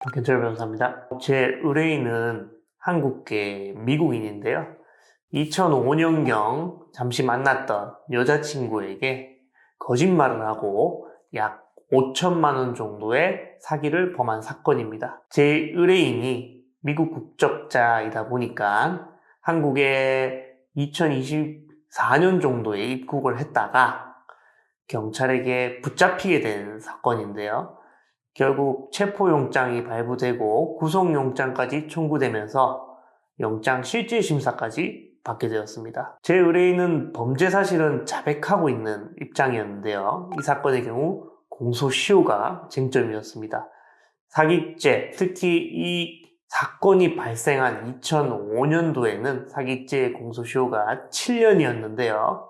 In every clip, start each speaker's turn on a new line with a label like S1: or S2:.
S1: 박현철 변호사입니다. 제 의뢰인은 한국계 미국인인데요. 2005년경 잠시 만났던 여자친구에게 거짓말을 하고 약 5천만 원 정도의 사기를 범한 사건입니다. 제 의뢰인이 미국 국적자이다 보니까 한국에 2024년 정도에 입국을 했다가 경찰에게 붙잡히게 된 사건인데요. 결국 체포영장이 발부되고 구속영장까지 청구되면서 영장 실질심사까지 받게 되었습니다. 제 의뢰인은 범죄 사실은 자백하고 있는 입장이었는데요. 이 사건의 경우 공소시효가 쟁점이었습니다. 사기죄, 특히 이 사건이 발생한 2005년도에는 사기죄 공소시효가 7년이었는데요.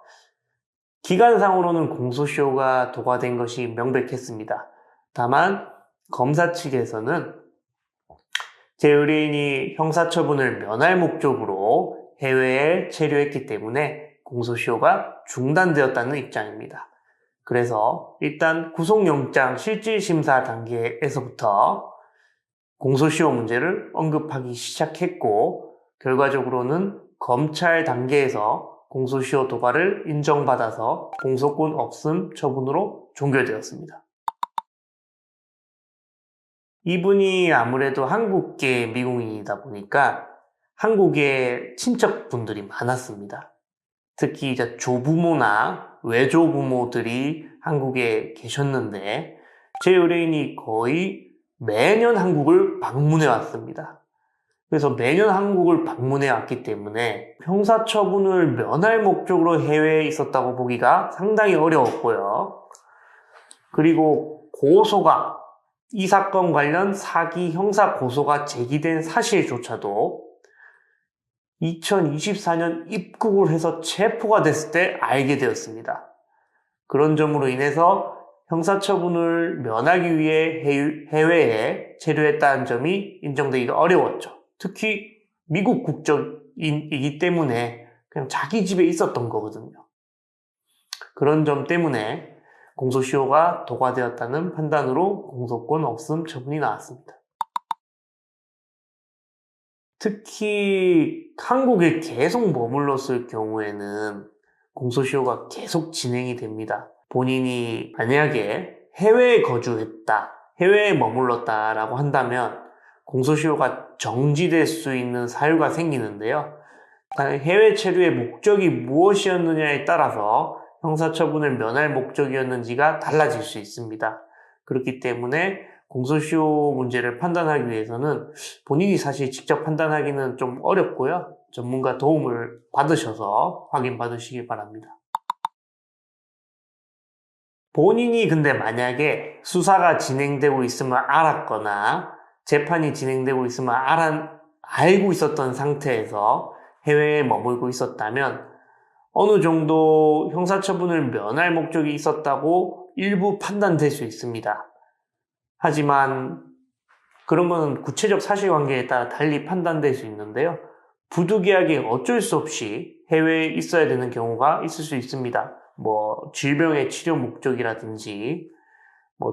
S1: 기간상으로는 공소시효가 도과된 것이 명백했습니다. 다만 검사 측에서는 제 의뢰인이 형사처분을 면할 목적으로 해외에 체류했기 때문에 공소시효가 중단되었다는 입장입니다. 그래서 일단 구속영장 실질심사 단계에서부터 공소시효 문제를 언급하기 시작했고, 결과적으로는 검찰 단계에서 공소시효 도과를 인정받아서 공소권 없음 처분으로 종결되었습니다. 이분이 아무래도 한국계 미국인이다 보니까 한국에 친척분들이 많았습니다. 특히 이제 조부모나 외조부모들이 한국에 계셨는데 제 의뢰인이 거의 매년 한국을 방문해 왔습니다. 그래서 매년 한국을 방문해 왔기 때문에 형사처분을 면할 목적으로 해외에 있었다고 보기가 상당히 어려웠고요. 그리고 이 사건 관련 사기 형사 고소가 제기된 사실조차도 2024년 입국을 해서 체포가 됐을 때 알게 되었습니다. 그런 점으로 인해서 형사처분을 면하기 위해 해외에 체류했다는 점이 인정되기가 어려웠죠. 특히 미국 국적인이기 때문에 그냥 자기 집에 있었던 거거든요. 그런 점 때문에 공소시효가 도과되었다는 판단으로 공소권 없음 처분이 나왔습니다. 특히 한국에 계속 머물렀을 경우에는 공소시효가 계속 진행이 됩니다. 본인이 만약에 해외에 거주했다, 해외에 머물렀다라고 한다면 공소시효가 정지될 수 있는 사유가 생기는데요. 해외 체류의 목적이 무엇이었느냐에 따라서 형사처분을 면할 목적이었는지가 달라질 수 있습니다. 그렇기 때문에 공소시효 문제를 판단하기 위해서는 본인이 사실 직접 판단하기는 좀 어렵고요. 전문가 도움을 받으셔서 확인받으시기 바랍니다. 본인이 근데 만약에 수사가 진행되고 있음을 알았거나 재판이 진행되고 있음을 알고 있었던 상태에서 해외에 머물고 있었다면 어느 정도 형사처분을 면할 목적이 있었다고 일부 판단될 수 있습니다. 하지만 그런 거는 구체적 사실관계에 따라 달리 판단될 수 있는데요. 부득이하게 어쩔 수 없이 해외에 있어야 되는 경우가 있을 수 있습니다. 질병의 치료 목적이라든지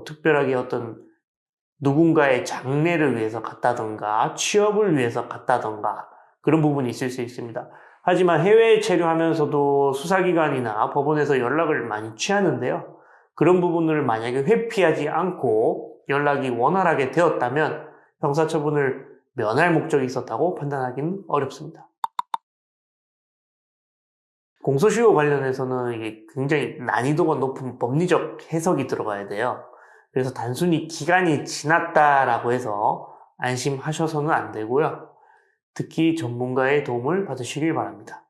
S1: 특별하게 어떤 누군가의 장례를 위해서 갔다던가 취업을 위해서 갔다던가 그런 부분이 있을 수 있습니다. 하지만 해외에 체류하면서도 수사기관이나 법원에서 연락을 많이 취하는데요. 그런 부분을 만약에 회피하지 않고 연락이 원활하게 되었다면 형사처분을 면할 목적이 있었다고 판단하기는 어렵습니다. 공소시효 관련해서는 이게 굉장히 난이도가 높은 법리적 해석이 들어가야 돼요. 그래서 단순히 기간이 지났다라고 해서 안심하셔서는 안 되고요. 특히 전문가의 도움을 받으시길 바랍니다.